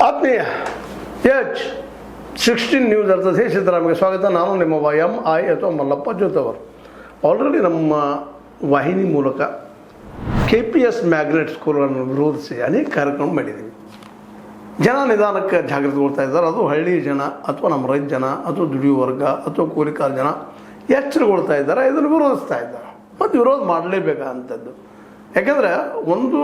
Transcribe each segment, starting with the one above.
ಆತ್ಮೀಯ H16 news ಅರ್ಥಾತ್ ಸಿದ್ದರಾಮಯ್ಯ ಸ್ವಾಗತ. ನಾನು ನಿಮ್ಮ MI ಅಥವಾ ಮಲ್ಲಪ್ಪ ಜೋತವರು. ಆಲ್ರೆಡಿ ನಮ್ಮ ವಾಹಿನಿ ಮೂಲಕ KPS ಮ್ಯಾಗ್ನೆಟ್ ಸ್ಕೂಲನ್ನು ವಿರೋಧಿಸಿ ಅನೇಕ ಕಾರ್ಯಕ್ರಮ ಮಾಡಿದ್ದೀವಿ. ಜನ ನಿಧಾನಕ್ಕೆ ಜಾಗೃತಿಗೊಳ್ತಾ ಇದ್ದಾರೆ. ಅದು ಹಳ್ಳಿ ಜನ ಅಥವಾ ನಮ್ಮ ರೈತ ಜನ ಅಥವಾ ದುಡಿಯುವ ವರ್ಗ ಅಥವಾ ಕೂಲಿಕಾರ ಜನ ಎಚ್ಚರಗೊಳ್ತಾ ಇದ್ದಾರೆ, ಇದನ್ನು ವಿರೋಧಿಸ್ತಾ ಇದ್ದಾರೆ. ಮತ್ತು ವಿರೋಧ ಮಾಡಲೇಬೇಕಾದಂಥದ್ದು. ಯಾಕೆಂದರೆ ಒಂದು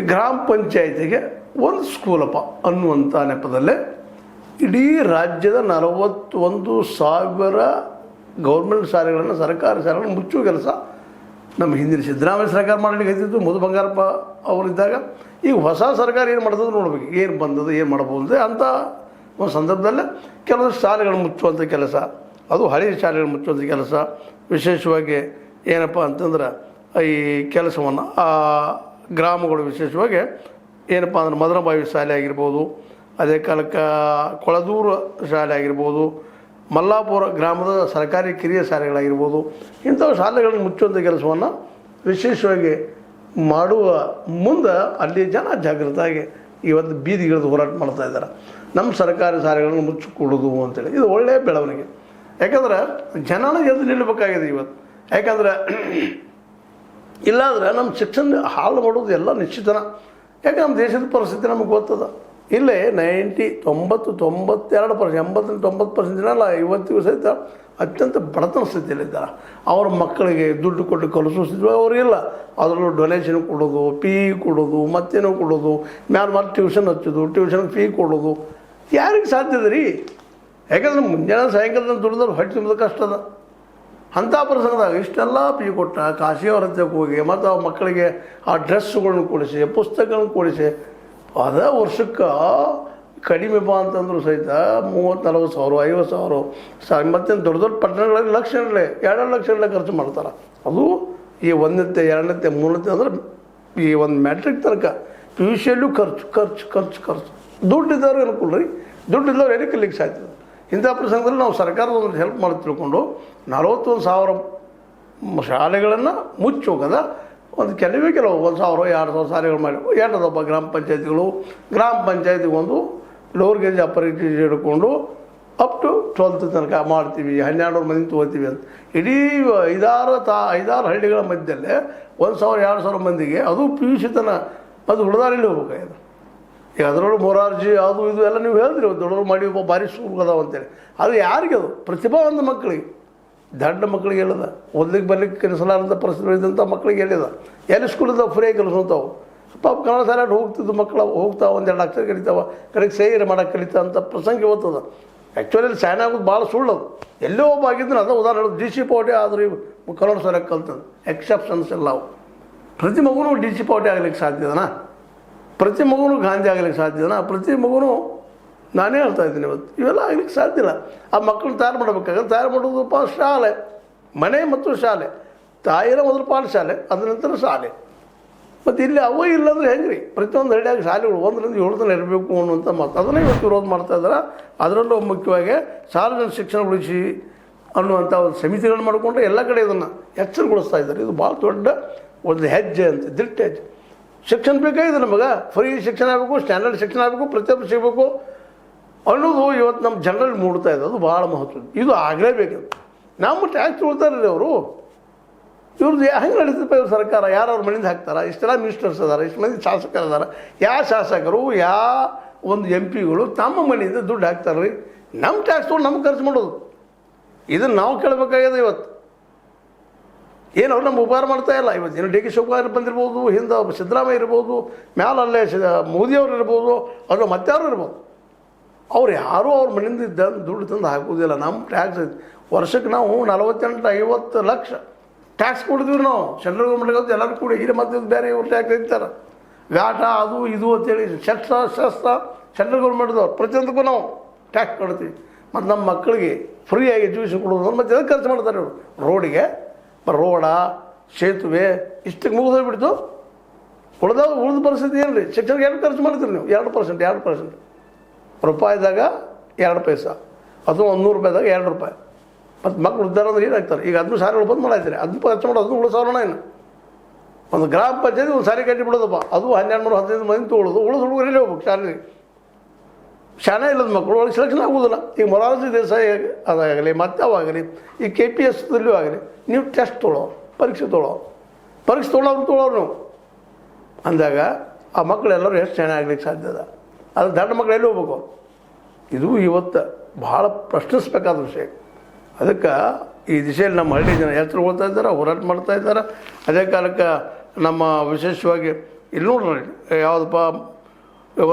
ಗ್ರಾಮ ಪಂಚಾಯಿತಿಗೆ ಒಂದು ಸ್ಕೂಲಪ್ಪ ಅನ್ನುವಂಥ ನೆಪದಲ್ಲೇ ಇಡೀ ರಾಜ್ಯದ 41,000 ಗೌರ್ಮೆಂಟ್ ಶಾಲೆಗಳನ್ನು, ಸರ್ಕಾರಿ ಶಾಲೆಗಳನ್ನು ಮುಚ್ಚುವ ಕೆಲಸ ನಮ್ಮ ಹಿಂದಿನ ಸಿದ್ದರಾಮಯ್ಯ ಸರ್ಕಾರ ಮಾಡಲಿಕ್ಕೆ ಹತ್ತಿತ್ತು. ಮಧು ಬಂಗಾರಪ್ಪ ಅವರಿದ್ದಾಗ. ಈಗ ಹೊಸ ಸರ್ಕಾರ ಏನು ಮಾಡ್ತದೆ ನೋಡ್ಬೇಕು, ಏನು ಬಂದದ್ದು, ಏನು ಮಾಡಬಹುದು ಅಂಥ ಒಂದು ಸಂದರ್ಭದಲ್ಲೇ ಕೆಲವೊಂದು ಶಾಲೆಗಳನ್ನು ಮುಚ್ಚುವಂಥ ಕೆಲಸ, ಅದು ಹಳೆಯ ಶಾಲೆಗಳನ್ನು ಮುಚ್ಚುವಂಥ ಕೆಲಸ. ವಿಶೇಷವಾಗಿ ಏನಪ್ಪ ಅಂತಂದ್ರೆ ಈ ಕೆಲಸವನ್ನು ಆ ಗ್ರಾಮಗಳು ವಿಶೇಷವಾಗಿ ಏನಪ್ಪ ಅಂದ್ರೆ ಮದನಬಾವಿ ಶಾಲೆ ಆಗಿರ್ಬೋದು, ಅದೇ ಕಾಲಕ್ಕೆ ಕೊಳದೂರು ಶಾಲೆ ಆಗಿರ್ಬೋದು, ಮಲ್ಲಾಪುರ ಗ್ರಾಮದ ಸರ್ಕಾರಿ ಕಿರಿಯ ಶಾಲೆಗಳಾಗಿರ್ಬೋದು, ಇಂಥವು ಶಾಲೆಗಳನ್ನು ಮುಚ್ಚುವಂಥ ಕೆಲಸವನ್ನು ವಿಶೇಷವಾಗಿ ಮಾಡುವ ಮುಂದೆ ಅಲ್ಲಿ ಜನ ಜಾಗೃತವಾಗಿ ಇವತ್ತು ಬೀದಿಗಿಳಿದು ಹೋರಾಟ ಮಾಡ್ತಾ ಇದ್ದಾರೆ. ನಮ್ಮ ಸರ್ಕಾರಿ ಶಾಲೆಗಳನ್ನು ಮುಚ್ಚಿಕೊಡೋದು ಅಂತೇಳಿ ಇದು ಒಳ್ಳೆಯ ಬೆಳವಣಿಗೆ. ಯಾಕಂದ್ರೆ ಜನನ ಎದ್ದು ನಿಲ್ಲಬೇಕಾಗಿದೆ ಇವತ್ತು. ಯಾಕಂದ್ರೆ ಇಲ್ಲಾಂದ್ರೆ ನಮ್ಮ ಶಿಕ್ಷಣ ಹಾಳು ಮಾಡೋದು ಎಲ್ಲ ನಿಶ್ಚಿತನ. ಯಾಕೆ ನಮ್ಮ ದೇಶದ ಪರಿಸ್ಥಿತಿ ನಮಗೆ ಗೊತ್ತದ. ಇಲ್ಲೇ 92% 80-90% ಜನ ಅಲ್ಲ ಇವತ್ತಿಗೂ ಸಹಿತ ಅತ್ಯಂತ ಬಡತನ ಸ್ಥಿತಿಯಲ್ಲಿದ್ದಾರೆ. ಅವ್ರ ಮಕ್ಕಳಿಗೆ ದುಡ್ಡು ಕೊಟ್ಟು ಕಲಿಸೋ ಸ್ಥಿತಿ ಅವರಿಲ್ಲ. ಅದರಲ್ಲೂ ಡೊನೇಷನ್ ಕೊಡೋದು, ಫೀ ಕೊಡೋದು, ಮತ್ತೇನೋ ಕೊಡೋದು, ಮ್ಯಾಲೆ ಟ್ಯೂಷನ್ ಹಚ್ಚೋದು, ಟ್ಯೂಷನ್ ಫೀ ಕೊಡೋದು ಯಾರಿಗೆ ಸಾಧ್ಯದ ರೀ? ಯಾಕಂದ್ರೆ ಮುಂಜಾನೆ ಸಾಯಂಕಾಲ ದುಡ್ದವ್ರು ಹೊಟ್ಟೆ ತುಂಬೋದು ಕಷ್ಟ ಅದ. ಅಂಥ ಪ್ರಸಂಗದಾಗ ಇಷ್ಟೆಲ್ಲ ಫೀ ಕೊಟ್ಟ ಕಾಶಿಯವರ ಹತ್ರಕ್ಕೆ ಹೋಗಿ ಮತ್ತು ಆ ಮಕ್ಕಳಿಗೆ ಆ ಡ್ರೆಸ್ಸುಗಳನ್ನ ಕೊಡಿಸಿ, ಪುಸ್ತಕಗಳನ್ನ ಕೊಡಿಸಿ, ಅದ ವರ್ಷಕ್ಕೆ ಕಡಿಮೆ ಬಾ ಅಂತಂದ್ರು ಸಹಿತ 30-40 ಸಾವಿರ 50 ಸಾವಿರ ಮತ್ತೇನು ದೊಡ್ಡ ದೊಡ್ಡ ಪಟ್ಟಣಗಳಲ್ಲಿ ಲಕ್ಷಗಳೇ 2 ಲಕ್ಷಗಳೇ ಖರ್ಚು ಮಾಡ್ತಾರೆ. ಅದು ಈ 1ನೇ 2ನೇ 3ನೇ ಅಂದ್ರೆ ಈ ಒಂದು ಮ್ಯಾಟ್ರಿಕ್ ತನಕ PUCಯಲ್ಲೂ ಖರ್ಚು ದುಡ್ಡಿದ್ದವ್ರಿಗೆ ಅನುಕೂಲ ರೀ. ದುಡ್ಡಿದ್ದವ್ರು ಏನಕ್ಕೆ ಕಲಿಕ್ಕೆ ಸಾಯ್ತದೆ. ಇಂಥ ಪ್ರಸಂಗದಲ್ಲಿ ನಾವು ಸರ್ಕಾರದ ಒಂದು ಹೆಲ್ಪ್ ಮಾಡಿ ತಿಳ್ಕೊಂಡು 41,000 ಶಾಲೆಗಳನ್ನು ಮುಚ್ಚೋಗದ ಒಂದು ಕೆಲವು 1,000-2,000 ಶಾಲೆಗಳು ಮಾಡಿ ಎರಡದಪ್ಪ ಗ್ರಾಮ ಪಂಚಾಯತಿಗೆ ಒಂದು ಲೋವರ್ ಗೇಜ್ ಅಪ್ಪರ್ ಗೇಜ್ ಹಿಡ್ಕೊಂಡು ಅಪ್ ಟು 12th ತನಕ ಮಾಡ್ತೀವಿ, 1200 ಮಂದಿ ತೊಗೋತೀವಿ ಅಂತ. ಇಡೀ 5-6 ಹಳ್ಳಿಗಳ ಮಧ್ಯದಲ್ಲೇ 1,000-2,000 ಮಂದಿಗೆ ಅದು PUC ತನ ಅದು ಹುಡುದಾರಲ್ಲಿ ಹೋಗ್ಬೇಕಾಗಿದೆ. ಈಗ ಅದರೊಳಗೆ ಮೊರಾರ್ಜಿ ಅದು ಇದು ಎಲ್ಲ ನೀವು ಹೇಳಿದ್ರಿ, ದೊಡ್ಡವ್ರು ಮಾಡಿ ಒಬ್ಬ ಭಾರಿ ಸ್ಕೂಲ್ ಅದಾವ ಅಂತೇಳಿ. ಅದು ಯಾರಿಗೆ? ಅದು ಪ್ರತಿಭಾವಂತ ಮಕ್ಕಳಿಗೆ, ದಡ್ಡ ಮಕ್ಕಳಿಗೆ ಹೇಳಿದ, ಓದ್ಲಿಕ್ಕೆ ಬರ್ಲಿಕ್ಕೆ ಕಲಿಸಲಾರಂಥ ಪರಿಸ್ಥಿತಿ ಇದ್ದಂಥ ಮಕ್ಕಳಿಗೆ ಹೇಳಿದ. ಎಲ್ಲಿ ಸ್ಕೂಲಿಂದ ಫ್ರೀಯಾಗಿ ಕಲಿಸುವಂಥವು ಪಾಪ ಕನ್ನಡ ಶಾಲೆಗೆ ಹೋಗ್ತಿದ್ದು ಮಕ್ಕಳು ಹೋಗ್ತಾವೆ, 1-2 ಅಕ್ಷರ ಕಲಿತಾವೆ, ಕಡೆಗೆ ಸೇರಿ ಮಾಡೋಕ್ಕೆ ಕಲಿತಾ ಅಂತ ಪ್ರಸಂಗ ಇವತ್ತದ. ಆ್ಯಕ್ಚುಲಿ ಶಾನೆ ಆಗೋದು ಭಾಳ ಸುಳ್ಳದು. ಎಲ್ಲೋ ಒಬ್ಬ ಆಗಿದ್ರೆ ಅದು ಉದಾಹರಣೆ DC ಪಾವಟಿ ಆದರೂ ಕನ್ನಡ ಶಾಲೆಗೆ ಕಲ್ತದ್ದು ಎಕ್ಸೆಪ್ಷನ್ಸ್ ಎಲ್ಲ ಅವು. ಪ್ರತಿ ಮಗುನೂ DC ಪಾವಟಿ ಆಗಲಿಕ್ಕೆ ಸಾಧ್ಯದನಾ? ಪ್ರತಿ ಮಗುನೂ ಗಾಂಧಿ ಆಗಲಿಕ್ಕೆ ಸಾಧ್ಯದನಾ? ಪ್ರತಿ ಮಗುನೂ ನಾನೇ ಹೇಳ್ತಾ ಇದ್ದೀನಿ ಇವತ್ತು ಇವೆಲ್ಲ ಆಗ್ಲಿಕ್ಕೆ ಸಾಧ್ಯ ಇಲ್ಲ. ಆ ಮಕ್ಕಳನ್ನ ತಯಾರು ಮಾಡಬೇಕಾದ್ರೆ ತಯಾರು ಮಾಡೋದಪ್ಪ ಶಾಲೆ, ಮನೆ ಮತ್ತು ಶಾಲೆ. ತಾಯಿನ ಮೊದಲು ಪಾಠಶಾಲೆ, ಅದ ನಂತರ ಶಾಲೆ. ಮತ್ತು ಇಲ್ಲಿ ಅವ ಇಲ್ಲಾಂದ್ರೆ ಹೆಂಗೆ ರೀ? ಪ್ರತಿಯೊಂದು ಹಳ್ಳಿಯಾಗಿ ಶಾಲೆಗಳು 1ರಿಂದ 7 ತನಕ ಇರಬೇಕು ಅನ್ನುವಂಥ ಮಾತು ಅದನ್ನೇ ಇವತ್ತು ವಿರೋಧ ಮಾಡ್ತಾ ಇದ್ದಾರೆ. ಅದರಲ್ಲೂ ಮುಖ್ಯವಾಗಿ ಸಾರ್ವಜನಿಕ ಶಿಕ್ಷಣ ಉಳಿಸಿ ಅನ್ನುವಂಥ ಒಂದು ಸಮಿತಿಗಳನ್ನು ಮಾಡಿಕೊಂಡು ಎಲ್ಲ ಕಡೆ ಇದನ್ನು ಎಚ್ಚರಗೊಳಿಸ್ತಾ ಇದ್ದಾರೆ. ಇದು ಭಾಳ ದೊಡ್ಡ ಒಂದು ಹೆಜ್ಜೆ ಅಂತ, ದಿಟ್ಟ ಹೆಜ್ಜೆ. ಶಿಕ್ಷಣ ಬೇಕಾಗಿದೆ ನಮಗೆ, ಫ್ರೀ ಶಿಕ್ಷಣ ಆಗಬೇಕು, ಸ್ಟ್ಯಾಂಡರ್ಡ್ ಶಿಕ್ಷಣ ಆಗಬೇಕು, ಪ್ರತಿಯೊಬ್ಬರು ಸಿಗಬೇಕು ಅನ್ನೋದು ಇವತ್ತು ನಮ್ಮ ಜನರಲ್ಲಿ ಮೂಡ್ತಾ ಇದೆ. ಅದು ಭಾಳ ಮಹತ್ವದ್ದು. ಇದು ಆಗಲೇಬೇಕು. ನಮ್ಮ ಟ್ಯಾಕ್ಸ್ ತೊಗೊಳ್ತಾರೆ ರೀ ಅವರು. ಇವ್ರದ್ದು ಹೆಂಗೆ ನಡೀತಪ್ಪ ಇವ್ರ ಸರ್ಕಾರ? ಯಾರವ್ರ ಮನೆಯಿಂದ ಹಾಕ್ತಾರೆ? ಇಷ್ಟೆಲ್ಲ ಮಿನಿಸ್ಟರ್ಸ್ ಅದಾರೆ, ಇಷ್ಟು ಮಂದಿ ಶಾಸಕರು ಅದಾರೆ. ಯಾವ ಶಾಸಕರು ಒಂದು MP ಗಳು ತಮ್ಮ ಮನೆಯಿಂದ ದುಡ್ಡು ಹಾಕ್ತಾರೆ ರೀ? ನಮ್ಮ ಟ್ಯಾಕ್ಸ್ ತೊಗೊಂಡು ನಮ್ಗೆ ಖರ್ಚು ಮಾಡೋದು. ಇದನ್ನು ನಾವು ಕೇಳಬೇಕಾಗಿದೆ ಇವತ್ತು. ಏನು ಅವ್ರು ನಮ್ಗೆ ಉಪಕಾರ ಮಾಡ್ತಾ ಇಲ್ಲ. ಇವತ್ತು ಏನು DK ಶಿವಕುಮಾರ್ ಬಂದಿರ್ಬೋದು, ಹಿಂದೆ ಸಿದ್ದರಾಮಯ್ಯ ಇರ್ಬೋದು, ಮ್ಯಾಲಲ್ಲೇ ಮೋದಿಯವ್ರು ಇರ್ಬೋದು, ಅದು ಮತ್ತಾರು ಇರ್ಬೋದು. ಅವ್ರು ಯಾರೂ ಅವ್ರ ಮನೆಯಿಂದ ದುಡ್ಡು ತಂದು ಹಾಕೋದಿಲ್ಲ. ನಮ್ಮ ಟ್ಯಾಕ್ಸ್ ವರ್ಷಕ್ಕೆ ನಾವು 48-50 ಲಕ್ಷ ಟ್ಯಾಕ್ಸ್ ಕೊಡ್ತೀವಿ ನಾವು ಸೆಂಟ್ರಲ್ ಗೌರ್ಮೆಂಟ್ಗೆ ಎಲ್ಲರೂ ಕೂಡ. ಇಲ್ಲಿ ಮತ್ತೆ ಬೇರೆ ಇವ್ರು ಟ್ಯಾಕ್ಸ್ ಇರ್ತಾರೆ, ವ್ಯಾಟ ಅದು ಇದು ಅಂತೇಳಿ ಶಸ್ತ್ರ ಸೆಂಟ್ರಲ್ ಗೌರ್ಮೆಂಟ್ದವ್ರು ಪ್ರತಿಯೊಂದಕ್ಕೂ ನಾವು ಟ್ಯಾಕ್ಸ್ ಕೊಡ್ತೀವಿ. ಮತ್ತು ನಮ್ಮ ಮಕ್ಕಳಿಗೆ ಫ್ರೀಯಾಗಿ ಎಜುಕೇಷನ್ ಕೊಡೋದು ಮತ್ತು ಎದಕ್ಕೆ ಖರ್ಚು ಮಾಡ್ತಾರೆ ಇವರು? ರೋಡಿಗೆ, ರೋಡ, ಸೇತುವೆ ಇಷ್ಟಕ್ಕೆ ಮುಗಿದೋಗ್ಬಿಡ್ತು. ಉಳಿದ ಪರಿಸ್ಥಿತಿ ಏನು ರೀ? ಶಿಕ್ಷಣಕ್ಕೆ ಏನು ಖರ್ಚು ಮಾಡ್ತೀರಿ ನೀವು? 2% ರೂಪಾಯಿದಾಗ 2 ಪೈಸೆ, ಅದು 100 ರೂಪಾಯಿದಾಗ 2 ರೂಪಾಯಿ. ಮತ್ತು ಮಕ್ಕಳು ಉದ್ದಾರ ಅಂದ್ರೆ ಏನಾಗ್ತಾರೆ? ಈಗ ಅದನ್ನು ಶಾಲೆಗಳು ಬಂದ್ ಮಾಡಾಯ್ತಾರೆ, ಅದನ್ನು ಖರ್ಚು ಮಾಡೋದು 7,000 ಏನು ಒಂದು ಗ್ರಾಮ ಪಂಚಾಯತಿ ಒಂದು ಸಾರಿ ಕಟ್ಟಿ ಬಿಡೋದಪ್ಪ, ಅದು 12-15 ಮಂದಿ ತೊಗೊಳ್ಳೋದು, ಉಳಿದು ಹುಡುಗರಲ್ಲಿ ಹೋಗ್ಬೇಕು ಶಾಲೆಗೆ. ಶಾಲೆ ಇಲ್ಲದ ಮಕ್ಕಳು ಒಳಗೆ ಸೆಲೆಕ್ಷನ್ ಆಗೋದಿಲ್ಲ. ಈಗ ಮೊರಾರ್ಜಿ ದೇಸಾಯಿ ಅದಾಗಲಿ ಮತ್ತೆ ಅವಾಗಲಿ ಈ KPSದಲ್ಲೂ ಆಗಲಿ ನೀವು ಟೆಸ್ಟ್ ಪರೀಕ್ಷೆ ತೊಗೊಳೋರು ನೀವು ಅಂದಾಗ ಆ ಮಕ್ಕಳೆಲ್ಲರೂ ಎಷ್ಟು ಚೆನ್ನಾಗ್ಲಿಕ್ಕೆ ಸಾಧ್ಯ ಅದ. ಅದು ದೊಡ್ಡ ಮಕ್ಕಳು ಎಲ್ಲಿ ಹೋಗ್ಬೇಕು? ಇದು ಇವತ್ತು ಭಾಳ ಪ್ರಶ್ನಿಸ್ಬೇಕಾದ ವಿಷಯ. ಅದಕ್ಕೆ ಈ ದಿಶೆಯಲ್ಲಿ ನಮ್ಮ ಹಳ್ಳಿ ಜನ ಎಚ್ಚರಗೊಳ್ತಾ ಇದ್ದಾರೆ, ಹೋರಾಟ ಮಾಡ್ತಾ ಇದ್ದಾರೆ. ಅದೇ ಕಾಲಕ್ಕೆ ನಮ್ಮ ವಿಶೇಷವಾಗಿ ಇಲ್ಲಿ ನೋಡ್ರಿ ಯಾವುದಪ್ಪ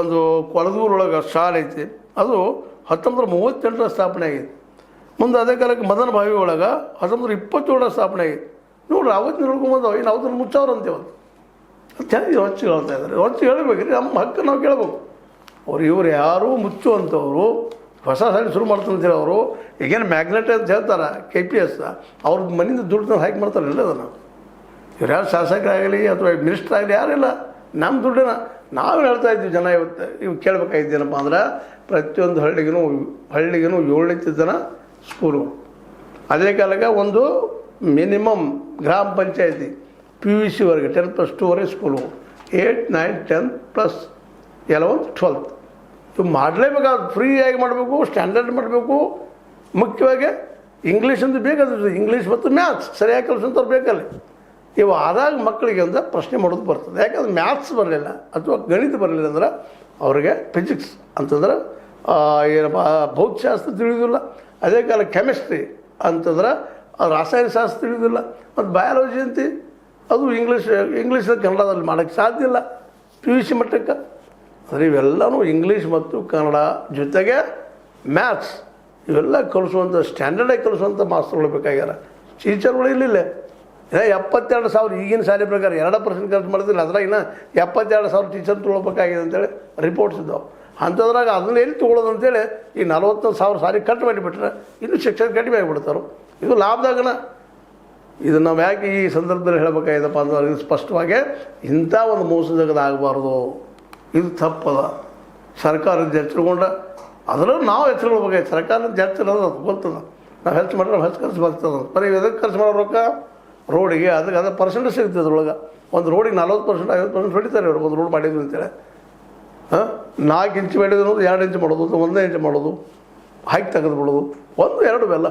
ಒಂದು ಕೊಳದೂರೊಳಗೆ ಶಾಲೆ ಐತಿ, ಅದು 1938 ಸ್ಥಾಪನೆ ಆಗೈತಿ. ಮುಂದೆ ಅದೇ ಕಾಲಕ್ಕೆ ಮದನ ಬಾವಿ ಒಳಗೆ 1927 ಸ್ಥಾಪನೆ ಆಗೈತಿ. ನೋಡ್ರಿ ಅವತ್ತು ನೋಡ್ಕೊಂಬಂದವು, ಇನ್ನು ಅವತ್ತನ್ನು ಮುಚ್ಚವ್ರು ಅಂತೇವತ್ತು. ಅದು ಚೆನ್ನಾಗಿ ಹೊಚ್ಚು ಹೇಳ್ತಾ ಇದ್ದಾರೆ. ಹೊಚ್ಚು ಹೇಳ್ಬೇಕ್ರಿ, ನಮ್ಮ ಹಕ್ಕು ನಾವು ಕೇಳಬೇಕು. ಇವರು ಯಾರು ಮುಚ್ಚುವಂಥವ್ರು ಹೊಸ ಸಾಲಿ ಶುರು ಮಾಡ್ತಂತೇಳಿ ಅವರು ಈಗೇನು ಮ್ಯಾಗ್ನೆಟ್ ಅಂತ ಹೇಳ್ತಾರೆ KPS, ಅವ್ರ ಮನೆಯಿಂದ ದುಡ್ಡು ಹಾಕಿ ಮಾಡ್ತಾರಲ್ಲ ಅದನ್ನು. ಇವ್ರು ಯಾರು ಶಾಸಕರಾಗಲಿ ಅಥವಾ ಮಿನಿಸ್ಟರ್ ಆಗಲಿ ಯಾರಿಲ್ಲ, ನಮ್ಮ ದುಡ್ಡನ್ನ ನಾವು ಹೇಳ್ತಾ ಇದ್ವಿ. ಜನ ಇವತ್ತು ಇವು ಕೇಳಬೇಕಾಗಿದ್ದೇನಪ್ಪ ಅಂದ್ರೆ ಪ್ರತಿಯೊಂದು ಹಳ್ಳಿಗೂ 7 ಜನ ಸ್ಕೂಲು. ಅದೇ ಕಾಲಕ್ಕೆ ಒಂದು ಮಿನಿಮಮ್ ಗ್ರಾಮ ಪಂಚಾಯತಿ PUC ವರೆಗೆ 10+2 ಸ್ಕೂಲು, 8, 9, 10 ಪ್ಲಸ್ 11, 12 ಇವು ಮಾಡಲೇಬೇಕಾದ ಫ್ರೀಯಾಗಿ ಮಾಡಬೇಕು, ಸ್ಟ್ಯಾಂಡರ್ಡ್ ಮಾಡಬೇಕು. ಮುಖ್ಯವಾಗಿ ಇಂಗ್ಲೀಷ್ ಅಂತ ಬೇಕಾದ್ರೆ ಇಂಗ್ಲೀಷ್ ಮತ್ತು ಮ್ಯಾಥ್ಸ್ ಸರಿಯಾಗಿ ಕಲಿಸೋಂಥವ್ರು ಬೇಕಲ್ಲಿ. ಇವು ಆದಾಗ ಮಕ್ಕಳಿಗೆ ಅಂತ ಪ್ರಶ್ನೆ ಮಾಡೋದು ಬರ್ತದೆ. ಯಾಕಂದ್ರೆ ಮ್ಯಾಥ್ಸ್ ಬರಲಿಲ್ಲ ಅಥವಾ ಗಣಿತ ಬರಲಿಲ್ಲ ಅಂದ್ರೆ ಅವ್ರಿಗೆ ಫಿಸಿಕ್ಸ್ ಅಂತಂದ್ರೆ ಏನಪ್ಪ ಭೌತಶಾಸ್ತ್ರ ತಿಳಿಯೋದಿಲ್ಲ. ಅದೇ ಕಾಲ ಕೆಮಿಸ್ಟ್ರಿ ಅಂತಂದ್ರೆ ರಾಸಾಯನಶಾಸ್ತ್ರ ತಿಳಿಯೋದಿಲ್ಲ. ಮತ್ತು ಬಯಾಲಜಿ ಅಂತಿ ಅದು ಇಂಗ್ಲೀಷಲ್ಲಿ ಕನ್ನಡದಲ್ಲಿ ಮಾಡೋಕ್ಕೆ ಸಾಧ್ಯ ಇಲ್ಲ PUC ಮಟ್ಟಕ್ಕೆ. ಅಂದರೆ ಇವೆಲ್ಲವೂ ಇಂಗ್ಲೀಷ್ ಮತ್ತು ಕನ್ನಡ ಜೊತೆಗೆ ಮ್ಯಾಥ್ಸ್ ಇವೆಲ್ಲ ಕಲಿಸುವಂಥ ಸ್ಟ್ಯಾಂಡರ್ಡಾಗಿ ಕಲಿಸುವಂಥ ಮಾಸ್ತರ್ಗಳು ಬೇಕಾಗ್ಯಾರ. ಟೀಚರ್ಗಳು ಇಲ್ಲಿಲ್ಲ. 72,000 ಈಗಿನ ಶಾಲೆ ಪ್ರಕಾರ 2% ಖರ್ಚು ಮಾಡಿದ್ರೆ ಅದ್ರಾಗ ಇನ್ನು 72,000 ಟೀಚರ್ ತೊಗೊಳ್ಬೇಕಾಗಿದೆ ಅಂತೇಳಿ ರಿಪೋರ್ಟ್ಸ್ ಇದ್ದಾವೆ. ಅಂಥದ್ರಾಗ ಅದನ್ನ ಎಲ್ಲಿ ತೊಗೊಳೋದು ಅಂತೇಳಿ ಈ 41,000 ಸಾರಿ ಕಟ್ ಮಾಡಿಬಿಟ್ರೆ ಇನ್ನೂ ಶಿಕ್ಷಣ ಕಡಿಮೆ ಆಗಿಬಿಡ್ತಾರೆ. ಇದು ಲಾಭದಾಗನ. ಇದು ನಾವು ಯಾಕೆ ಈ ಸಂದರ್ಭದಲ್ಲಿ ಹೇಳಬೇಕಾಗಿದೆಪ್ಪ ಅಂದ್ರೆ ಇದು ಸ್ಪಷ್ಟವಾಗಿ ಇಂಥ ಒಂದು ಮೋಸದಾಗಬಾರ್ದು. ಇದು ತಪ್ಪದ. ಸರ್ಕಾರದ ಎಚ್ಚರಗೊಂಡ ಅದರಲ್ಲೂ ನಾವು ಎಚ್ಚರಗೊಳ್ಬೇಕಾಯ್ತು. ಸರ್ಕಾರದ ಎಚ್ಚರದ ಅದು ಗೊತ್ತದ. ನಾವು ಹೆಚ್ಚು ಮಾಡಿದ್ರೆ ನಾವು ಹೆಚ್ಚು ಖರ್ಚು ಬರ್ತದೆ. ಬರೀ ಎದಕ್ಕೆ ಖರ್ಚು ಮಾಡೋ ರೊಕ್ಕ ರೋಡಿಗೆ ಅದಕ್ಕೆ ಅದ್ರ ಪರ್ಸೆಂಟೇಜ್ ಸಿಗ್ತದೆ. ಅದ್ರೊಳಗೆ ಒಂದು ರೋಡಿಗೆ 40%, 50% ಹೊಡಿತಾರೆ ಇವರು. ಒಂದು ರೋಡ್ ಮಾಡಿದ್ರು ಅಂತೇಳಿ 4 ಇಂಚು ಮಾಡಿದ್ರು 2 ಇಂಚು ಮಾಡೋದು ಅಥವಾ 1 ಇಂಚು ಮಾಡೋದು, ಹಾಕಿ ತೆಗೆದು ಬಿಡೋದು, 1-2 ಬೆಲ್ಲ.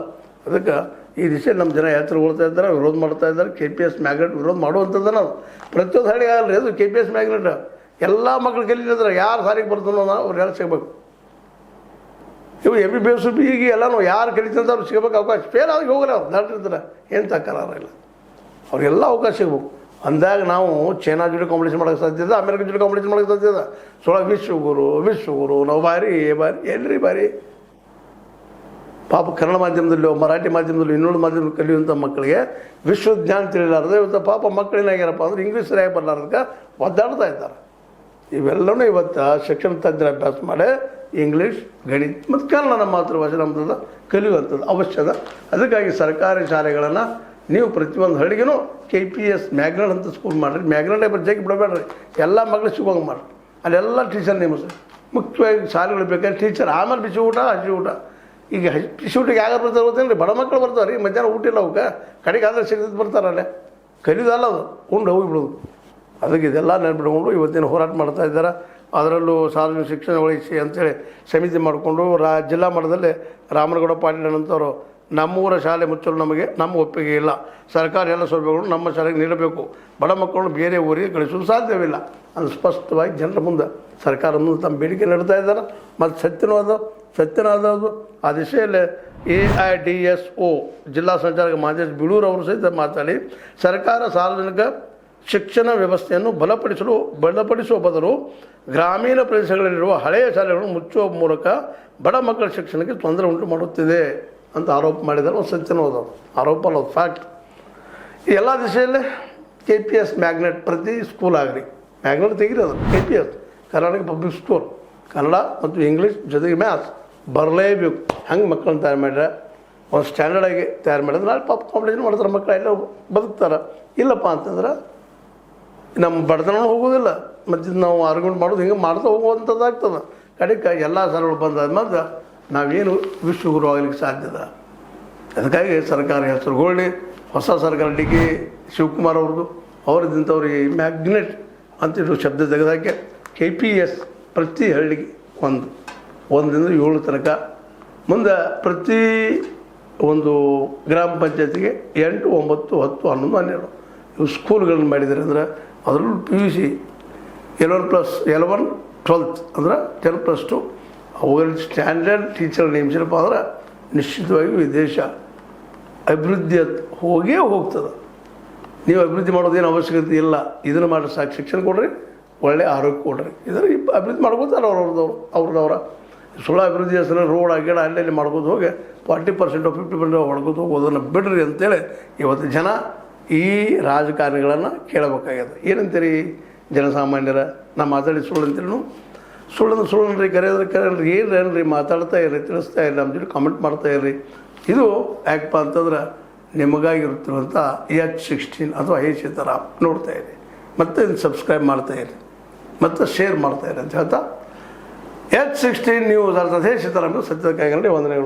ಅದಕ್ಕೆ ಈ ದಿಶೆಯಲ್ಲಿ ನಮ್ಮ ಜನ ಎಚ್ಚರಗೊಳ್ತಾ ಇದ್ದಾರೆ, ವಿರೋಧ ಮಾಡ್ತಾ ಇದ್ದಾರೆ. KPS ಮ್ಯಾಗ್ನೆಟ್ ವಿರೋಧ ಮಾಡುವಂಥದ್ದು ನಾವು ಪ್ರತಿಯೊಂದು ಹಳ್ಳಿಗೆ ಆಗಲ್ಲ ರೀ. ಅದು KPS ಮ್ಯಾಗ್ನೆಟ್ ಎಲ್ಲ ಮಕ್ಳು ಕಲಿತಿದ್ರೆ ಯಾರು ಸಾರಿಗೆ ಬರ್ತಾನೋ ಅವ್ರು ಯಾರು ಸಿಗ್ಬೇಕು. ಇವು MBBS ಈಗ ಎಲ್ಲನೂ ಯಾರು ಕಲಿತಂತ ಅವ್ರು ಸಿಗಬೇಕು ಅವಕಾಶ. ಫೇಲ್ ಆಗಿ ಹೋಗಲ್ಲ ಅವ್ರು ದಾಟಿರ್ತಾರೆ, ಏನು ತಕರಾರ ಇಲ್ಲ. ಅವ್ರಿಗೆಲ್ಲ ಅವಕಾಶ ಸಿಗ್ಬೇಕು. ಅಂದಾಗ ನಾವು ಚೈನಾ ಜೊತೆ ಕಾಂಪಿಟೇಷನ್ ಮಾಡೋಕ್ಕೆ ಸಾಧ್ಯ ಇದೆ, ಅಮೇರಿಕ ಜೊತೆ ಕಾಂಪಿಟೇಷನ್ ಮಾಡೋಕ್ಕೆ ಸಾಧ್ಯ ಇದೆ. ವಿಶ್ವಗುರು ನಾವು ಬಾರಿ ಎಲ್ರಿ ಬಾರಿ. ಪಾಪ ಕನ್ನಡ ಮಾಧ್ಯಮದಲ್ಲೋ ಮರಾಠಿ ಮಾಧ್ಯಮದಲ್ಲೋ ಇನ್ನೊಂದು ಮಾಧ್ಯಮದಲ್ಲಿ ಕಲಿಯುವಂಥ ಮಕ್ಕಳಿಗೆ ವಿಶ್ವಜ್ಞಾನ ತಿಳಿಲಾರದೆ ಇವತ್ತು ಪಾಪ ಮಕ್ಕಳೇನಾಗ್ಯಾರಪ್ಪ ಅಂದ್ರೆ ಇಂಗ್ಲೀಷ್ ಸರಿಯಾಗಿ ಬರಲಾರ್ದಕ್ಕೆ ಒದ್ದಾಡ್ತಾ ಇದ್ದಾರೆ. ಇವೆಲ್ಲವೂ ಇವತ್ತು ಶಿಕ್ಷಣ ತಜ್ಞರ ಅಭ್ಯಾಸ ಮಾಡಿ ಇಂಗ್ಲೀಷ್, ಗಣಿತ ಮತ್ತು ಕನ್ನಡ ನಮ್ಮ ಮಾತೃಭಾಷೆ ನಮ್ಮದ ಕಲಿಯುವಂಥದ್ದು ಅವಶ್ಯದ. ಅದಕ್ಕಾಗಿ ಸರ್ಕಾರಿ ಶಾಲೆಗಳನ್ನು ನೀವು ಪ್ರತಿಯೊಂದು ಹಳ್ಳಿಗೂ KPS ಮ್ಯಾಗ್ನೆಟ್ ಅಂತ ಸ್ಕೂಲ್ ಮಾಡಿರಿ. ಮ್ಯಾಗ್ನೆಟೇ ಜಗ್ಗಿ ಬಿಡಬೇಡ್ರಿ, ಎಲ್ಲ ಮಕ್ಕಳು ಸಿಗೋಂಗೆ ಮಾಡಿರಿ. ಅಲ್ಲೆಲ್ಲ ಟೀಚರ್ ನೇಮಿಸ್ರಿ. ಮುಖ್ಯವಾಗಿ ಶಾಲೆಗಳು ಬೇಕಾದ್ರೆ ಟೀಚರ್, ಆಮೇಲೆ ಬಿಸಿ ಊಟ ಹಸಿ ಊಟ. ಈಗ ಬಿಸಿ ಊಟಕ್ಕೆ ಯಾರು ಬರ್ತಾರೆ ಗೊತ್ತೇನು ರೀ? ಬಡ ಮಕ್ಕಳು ಬರ್ತಾರೆ ರೀ. ಮಧ್ಯಾಹ್ನ ಊಟ ಇಲ್ಲ ಅವಕ್ಕೆ ಕಡೆಗೆ ಆದರೆ ಸಿಗ್ತದೆ ಬರ್ತಾರಲ್ಲೇ. ಕಲಿಯೋದಲ್ಲ ಅದು, ಉಂಡು ಹೋಗಿಬಿಡೋದು. ಅದಕ್ಕೆ ಇದೆಲ್ಲ ನೆನ್ಬಿಟ್ಕೊಂಡು ಇವತ್ತಿನ ಹೋರಾಟ ಮಾಡ್ತಾ ಇದ್ದಾರೆ. ಅದರಲ್ಲೂ ಸಾರ್ವಜನಿಕ ಶಿಕ್ಷಣ ವಹಿಸಿ ಅಂತೇಳಿ ಸಮಿತಿ ಮಾಡಿಕೊಂಡು ಜಿಲ್ಲಾ ಮಟ್ಟದಲ್ಲಿ ರಾಮನಗೌಡ ಪಾಟೀಲ್ ಅಂತವರು ನಮ್ಮೂರ ಶಾಲೆ ಮುಚ್ಚಲು ನಮ್ಮ ಒಪ್ಪಿಗೆ ಇಲ್ಲ. ಸರ್ಕಾರ ಎಲ್ಲ ಸೌಲಭ್ಯಗಳು ನಮ್ಮ ಶಾಲೆಗೆ ನೀಡಬೇಕು. ಬಡ ಮಕ್ಕಳನ್ನು ಬೇರೆ ಊರಿಗೆ ಕಳಿಸಲು ಸಾಧ್ಯವಿಲ್ಲ ಅದು ಸ್ಪಷ್ಟವಾಗಿ ಜನರ ಮುಂದೆ ಸರ್ಕಾರ ಮುಂದೆ ತಮ್ಮ ಬೇಡಿಕೆ ನೀಡ್ತಾ ಇದ್ದಾರೆ. ಮತ್ತು ಸತ್ಯನಾದದು ಆ ದಿಶೆಯಲ್ಲಿ AIDSO ಜಿಲ್ಲಾ ಸಂಚಾಲಕ ಮಹೇಶ್ ಬಿಳೂರು ಅವರು ಸಹಿತ ಮಾತಾಡಿ ಸರ್ಕಾರ ಸಾರ್ವಜನಿಕ ಶಿಕ್ಷಣ ವ್ಯವಸ್ಥೆಯನ್ನು ಬಲಪಡಿಸುವ ಬದಲು ಗ್ರಾಮೀಣ ಪ್ರದೇಶಗಳಲ್ಲಿರುವ ಹಳೆಯ ಶಾಲೆಗಳನ್ನು ಮುಚ್ಚುವ ಮೂಲಕ ಬಡ ಮಕ್ಕಳ ಶಿಕ್ಷಣಕ್ಕೆ ತೊಂದರೆ ಉಂಟು ಮಾಡುತ್ತಿದೆ ಅಂತ ಆರೋಪ ಮಾಡಿದ್ದಾರೆ. ಒಂದು ಸತ್ಯನೋದು ಆರೋಪ ಅಲ್ಲ, ಫ್ಯಾಕ್ಟ್. ಈ ಎಲ್ಲ ದಿಶೆಯಲ್ಲೇ KPS ಮ್ಯಾಗ್ನೆಟ್ ಪ್ರತಿ ಸ್ಕೂಲ್ ಆಗಲಿ ಮ್ಯಾಗ್ನೆಟ್ ತೆಗಿರೋದು. KPS Karnataka public school Kannada ಮತ್ತು ಇಂಗ್ಲೀಷ್ ಜೊತೆಗೆ ಮ್ಯಾಥ್ಸ್ ಬರಲೇಬೇಕು. ಹಂಗೆ ಮಕ್ಕಳನ್ನ ತಯಾರು ಮಾಡಿದ್ರೆ ಒಂದು ಸ್ಟ್ಯಾಂಡರ್ಡಾಗಿ ತಯಾರು ಮಾಡಿದ್ರೆ ನಾಳೆ ಪಾಪ ಕಾಂಪಿಟೇಷನ್ ಮಾಡ್ತಾರೆ ಮಕ್ಕಳು, ಎಲ್ಲ ಬದುಕ್ತಾರೆ. ಇಲ್ಲಪ್ಪ ಅಂತಂದ್ರೆ ನಮ್ಮ ಬಡತನ ಹೋಗೋದಿಲ್ಲ. ಮತ್ತು ನಾವು ಆರ್ಗ್ಯುಮೆಂಟ್ ಮಾಡೋದು ಹಿಂಗೆ ಮಾಡ್ತಾ ಹೋಗುವಂಥದ್ದಾಗ್ತದೆ. ಕಡೆಗೆ ಎಲ್ಲ ಸಾಲಗಳು ಬಂದಾದ್ಮೇಲೆ ನಾವೇನು ವಿಶ್ವಗುರು ಆಗಲಿಕ್ಕೆ ಸಾಧ್ಯದ. ಅದಕ್ಕಾಗಿ ಸರ್ಕಾರ ಹೆಸರುಗೊಳ್ಳಿ. ಹೊಸ ಸರ್ಕಾರ DK ಶಿವಕುಮಾರ್ ಅವ್ರದ್ದು ಅವ್ರದಿಂಥವ್ರಿಗೆ ಮ್ಯಾಗ್ನೆಟ್ ಅಂತಿಟ್ಟು ಶಬ್ದ ತೆಗೆದಾಕೆ KPS ಪ್ರತಿ ಹಳ್ಳಿಗೆ ಒಂದರಿಂದ 7 ತನಕ, ಮುಂದೆ ಪ್ರತಿ ಒಂದು ಗ್ರಾಮ ಪಂಚಾಯತಿಗೆ 8, 9, 10, 11, 12 ಇವು ಸ್ಕೂಲ್ಗಳನ್ನ ಮಾಡಿದ್ದಾರೆ. ಅಂದ್ರೆ ಅದರಲ್ಲೂ PUC 11+11 12th ಅಂದ್ರೆ 10+2 ಅವುಗಳಲ್ಲಿ ಸ್ಟ್ಯಾಂಡರ್ಡ್ ಟೀಚರ್ ನೇಮಿಸಿರಪ್ಪ ಅಂದ್ರೆ ನಿಶ್ಚಿತವಾಗಿ ಈ ದೇಶ ಅಭಿವೃದ್ಧಿ ಹೋಗೇ ಹೋಗ್ತದೆ. ನೀವು ಅಭಿವೃದ್ಧಿ ಮಾಡೋದೇನು ಅವಶ್ಯಕತೆ ಇಲ್ಲ, ಇದನ್ನು ಮಾಡಿ ಸಾಕು. ಶಿಕ್ಷಣ ಕೊಡ್ರಿ, ಒಳ್ಳೆಯ ಆರೋಗ್ಯ ಕೊಡ್ರಿ, ಇದರ ಅಭಿವೃದ್ಧಿ ಮಾಡ್ಕೋತಾರೆ ಅವ್ರದವ್ರ ಸುಳ್ಳು ಅಭಿವೃದ್ಧಿ ಹೆಸರು ರೋಡ್ ಗಿಡ ಅಲ್ಲೆಲ್ಲಿ ಮಾಡ್ಬೋದು ಹೋಗಿ 40% 50% ಹೊಡ್ಕೋದು ಹೋಗೋದನ್ನು ಬಿಡ್ರಿ ಅಂತೇಳಿ ಇವತ್ತು ಜನ ಈ ರಾಜಕಾರಣಿಗಳನ್ನು ಕೇಳಬೇಕಾಗ್ಯದ. ಏನಂತೀರಿ ಜನಸಾಮಾನ್ಯರ? ನಾ ಮಾತಾಡಿ ಸುಳ್ಳು ಅಂತೇಳಿ ಸುಳ್ಳು ಕರೆಯೋದ್ರಿ ಏನ್ರಿ ಮಾತಾಡ್ತಾ ಇರ್ರಿ, ತಿಳಿಸ್ತಾ ಇರ್ರಿ, ನಮ್ಮ ಜೊತೆ ಕಾಮೆಂಟ್ ಮಾಡ್ತಾ ಇರ್ರಿ. ಇದು ಯಾಕಪ್ಪ ಅಂತಂದ್ರೆ ನಿಮಗಾಗಿರುತ್ತಿರುವಂಥ H16 ಅಥವಾ ಥರ ನೋಡ್ತಾ ಇರಿ, ಮತ್ತು ಇದನ್ನು ಸಬ್ಸ್ಕ್ರೈಬ್ ಮಾಡ್ತಾಯಿರಿ, ಮತ್ತು ಶೇರ್ ಮಾಡ್ತಾಯಿರಿ ಅಂತ ಹೇಳ್ತಾ H16 ನ್ಯೂಸ್ ಅರ್ಥಾತ್ ಸೀತಾರಾಮ್ ಸತ್ಯದ ಕೈಗಳಲ್ಲಿ ವಂದನೆಗಳು.